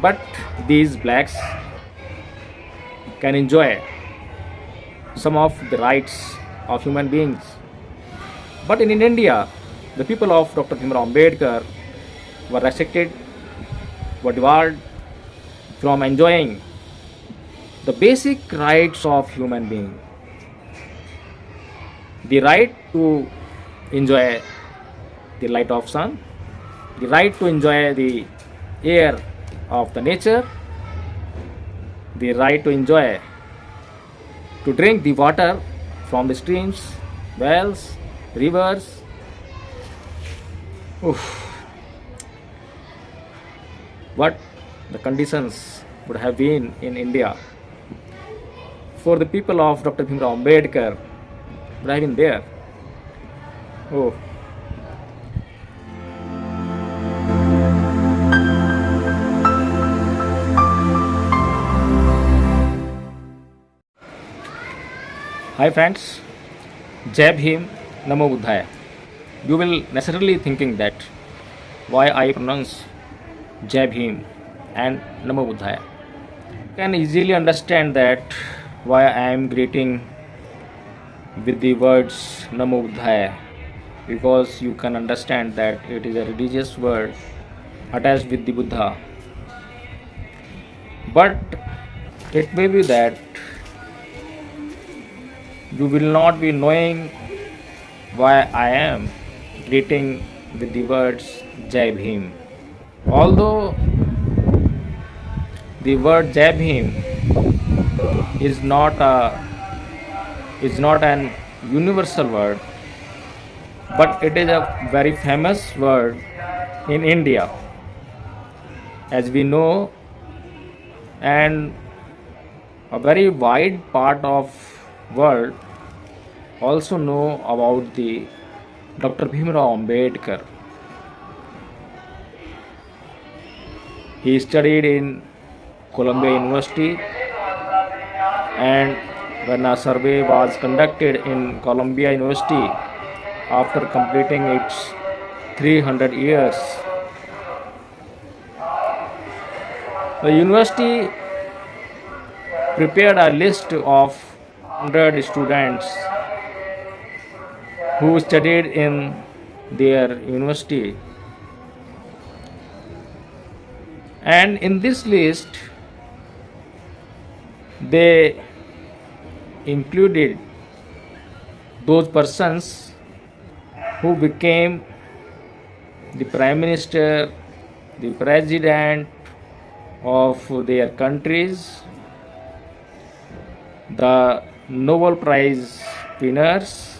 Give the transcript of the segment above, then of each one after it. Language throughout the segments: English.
But these blacks can enjoy some of the rights of human beings. But in India, the people of Dr. Bhimrao Ambedkar were restricted, were debarred from enjoying the basic rights of human being. The right to enjoy the light of sun, the right to enjoy the air of the nature, the right to enjoy to drink the water from the streams, wells, rivers. Oof, what the conditions would have been in India for the people of Dr. Bhimrao Ambedkar would have been there. Oh, hi friends, Jai Bhim, Namo Buddhaya. You will necessarily thinking that why I pronounce Jai Bhim and Namo Buddhaya. You can easily understand that why I am greeting with the words Namo Buddhaya, because you can understand that it is a religious word attached with the Buddha. But it may be that you will not be knowing why I am greeting with the words Jai Bhim. Although the word Jai Bhim is not an universal word, but it is a very famous word in India, as we know, and a very wide part of world also know about the Dr. Bhimrao Ambedkar. He studied in Columbia University, and when a survey was conducted in Columbia University after completing its 300 years, the university prepared a list of 100 students who studied in their university, and in this list they included those persons who became the prime minister, the president of their countries, the Nobel Prize winners,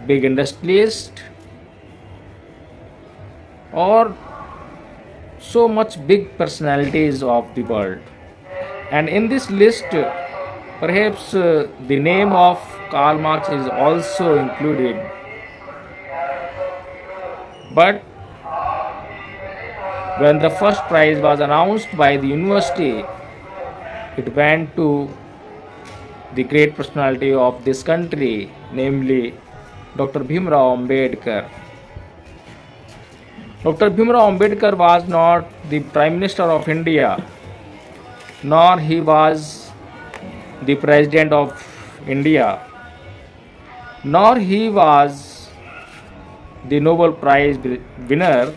big industrialists, or so much big personalities of the world. And in this list, perhaps the name of Karl Marx is also included. But when the first prize was announced by the university, it went to the great personality of this country, namely Dr. Bhimrao Ambedkar. Dr. Bhimrao Ambedkar was not the Prime Minister of India, nor he was the President of India, nor he was the Nobel Prize winner,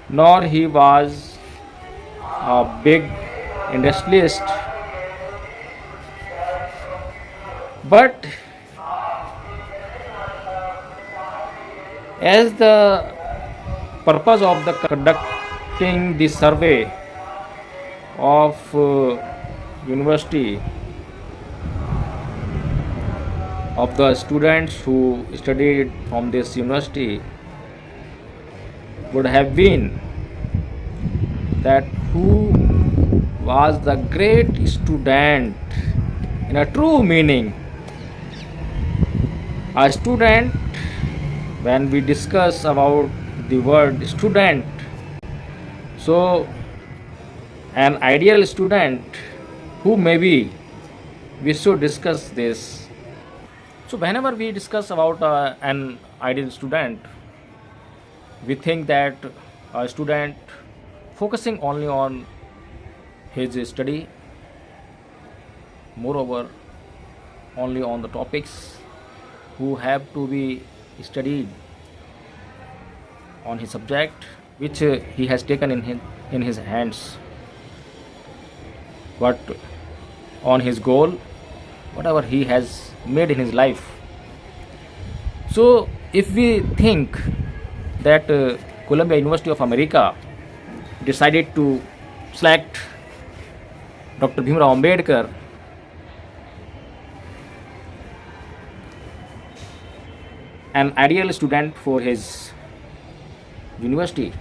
nor he was a big industrialist. But as the purpose of the conducting the survey of university of the students who studied from this university would have been that who was the great student in a true meaning. A student, when we discuss about the word student, so an ideal student who maybe we should discuss this. So whenever we discuss about an ideal student, we think that a student focusing only on his study, moreover only on the topics who have to be studied on his subject which he has taken in his hands, but on his goal whatever he has made in his life. So if we think that Columbia University of America decided to select Dr. Bhimrao Ambedkar an ideal student for his university,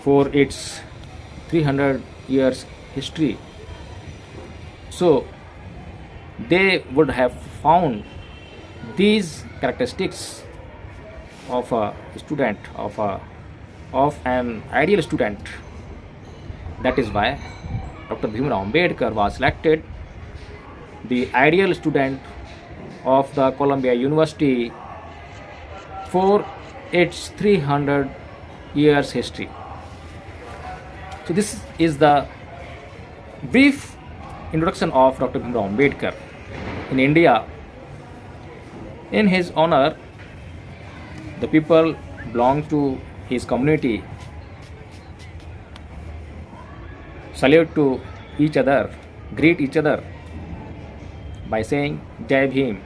for its 300 years history, so they would have found these characteristics of a student, of an ideal student. That is why Dr. Bhimrao Ambedkar was selected the ideal student of the Columbia University for its 300 years history. So this is the brief introduction of Dr. Bhimrao Ambedkar. In India, in his honor, the people belong to his community salute to each other, greet each other by saying Jai Bhim.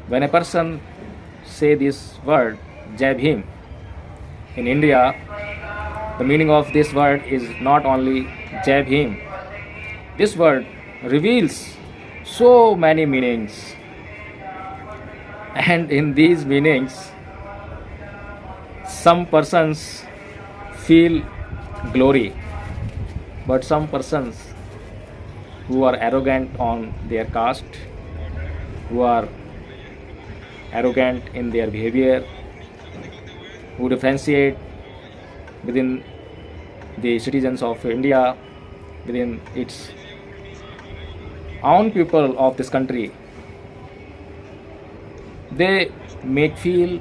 When a person say this word Jai Bhim in India, the meaning of this word is not only Jai Bhim. This word reveals so many meanings, and in these meanings some persons feel glory, but some persons who are arrogant on their caste, who are arrogant in their behavior, who differentiate within the citizens of India, within its own people of this country, they make feel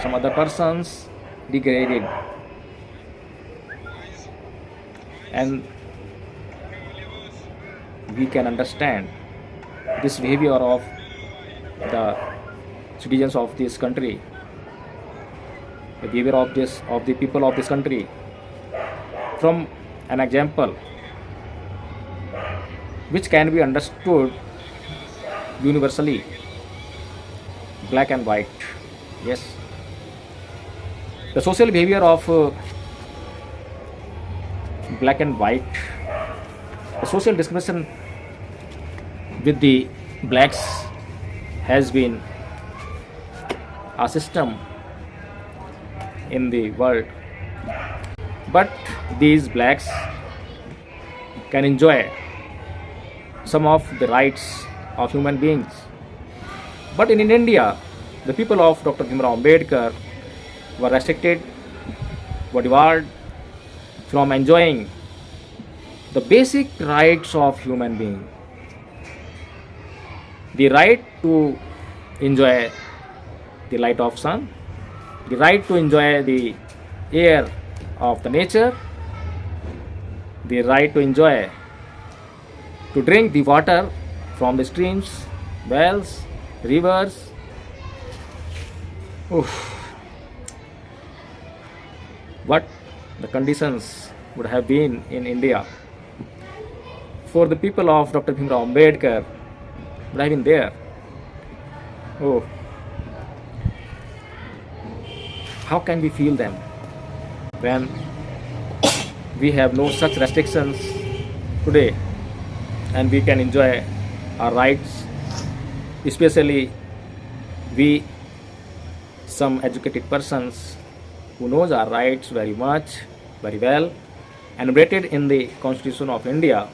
some other persons degraded, and we can understand this behavior of the citizens of this country, the behavior of the people of this country, from an example which can be understood universally, black and white. Yes, the social behavior of black and white, the social discrimination with the blacks has been a system in the world, but these blacks can enjoy some of the rights of human beings. But in India, the people of Dr. Bhimrao Ambedkar were restricted, were debarred from enjoying the basic rights of human being, the right to enjoy the light of sun, the right to enjoy the air of the nature, the right to enjoy to drink the water from the streams, wells, rivers. Oof. What the conditions would have been in India for the people of Dr. Bhimrao Ambedkar would have been there. Oh, how can we feel them when we have no such restrictions today and we can enjoy our rights, especially we, some educated persons who knows our rights very much, very well, enumerated in the Constitution of India.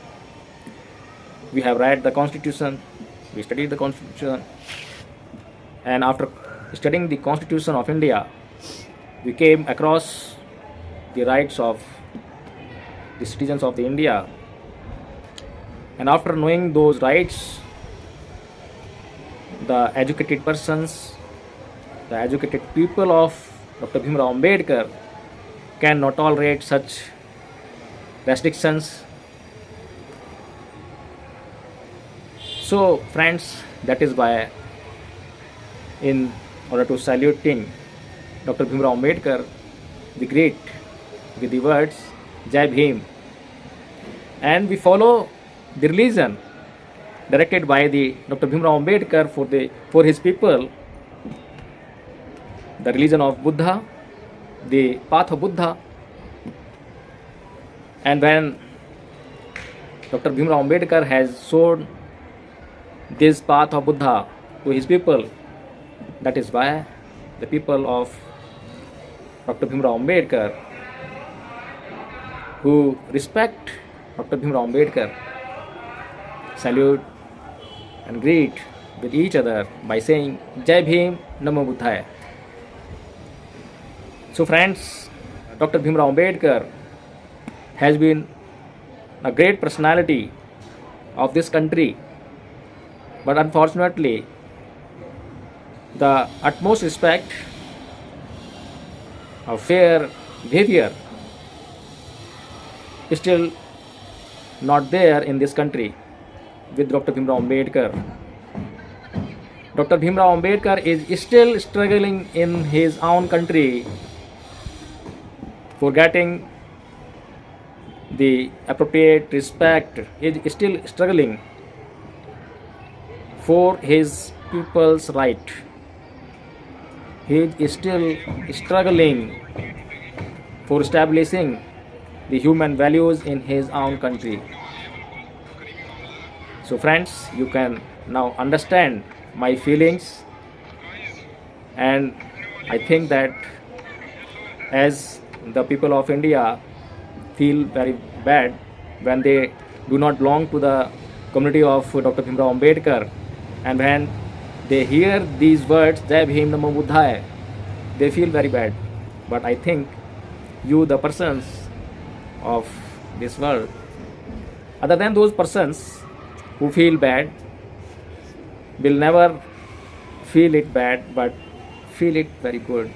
We have read the Constitution, we studied the Constitution, and after studying the Constitution of India, we came across the rights of the citizens of the India, and after knowing those rights, the educated persons, the educated people of Dr. Bhimrao Ambedkar cannot tolerate such restrictions. So, friends, that is why, in order to saluting Dr. Bhimrao Ambedkar, the great, with the words Jai Bhim, and we follow the religion directed by the Dr. Bhimrao Ambedkar for his people, the religion of Buddha, the path of Buddha. And when Dr. Bhimrao Ambedkar has shown this path of Buddha to his people, that is why the people of Dr. Bhimrao Ambedkar, who respect Dr. Bhimrao Ambedkar, salute and greet with each other by saying Jai Bhim, Namo Buddhaya. So friends, Dr. Bhimrao Ambedkar has been a great personality of this country, but unfortunately the utmost respect of fair behavior is still not there in this country with Dr. Bhimrao Ambedkar. Dr. Bhimrao Ambedkar is still struggling in his own country for getting the appropriate respect. He is still struggling for his people's right. He is still struggling for establishing the human values in his own country. So friends, you can now understand my feelings, and I think that as the people of India feel very bad when they do not belong to the community of Dr. Bhimrao Ambedkar, and when they hear these words Jai Bhim Namo Buddhaya, they feel very bad. But I think you, the persons of this world, other than those persons who feel bad, will never feel it bad but feel it very good.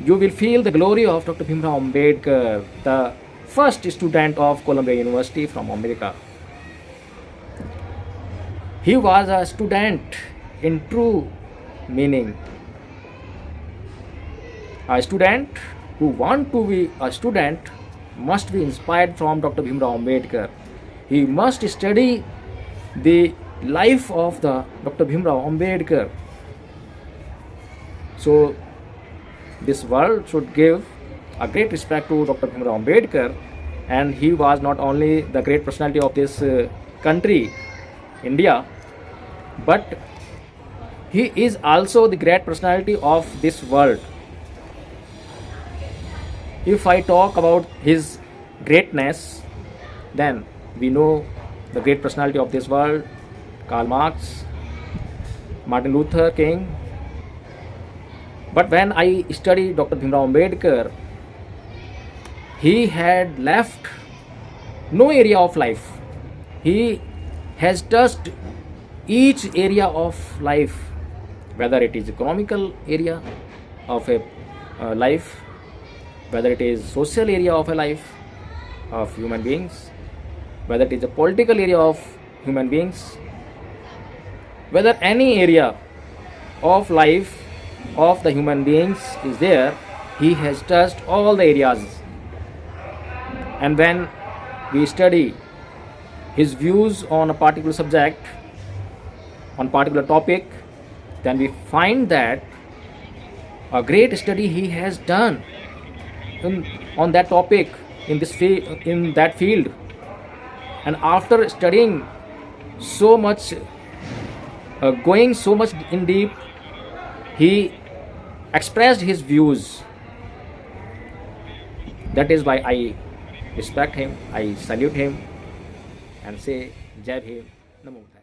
You will feel the glory of Dr. Bhimrao Ambedkar, the first student of Columbia University from America. He was a student in true meaning. A student who wants to be a student must be inspired from Dr. Bhimrao Ambedkar. He must study the life of the Dr. Bhimrao Ambedkar. So this world should give a great respect to Dr. Bhimrao Ambedkar, and he was not only the great personality of this country, India, but he is also the great personality of this world. If I talk about his greatness, then we know the great personality of this world, Karl Marx, Martin Luther King. But when I study Dr. Bhimrao Ambedkar, he had left no area of life. He has touched each area of life, whether it is economical area of a life, whether it is social area of a life of human beings, whether it is a political area of human beings, whether any area of life of the human beings is there, he has touched all the areas. And when we study his views on a particular subject, on particular topic, then we find that a great study he has done on that topic, in that field. And after studying so much, going so much in deep, he expressed his views. That is why I respect him, I salute him, and say Jai Bhim, Namo Buddhaya.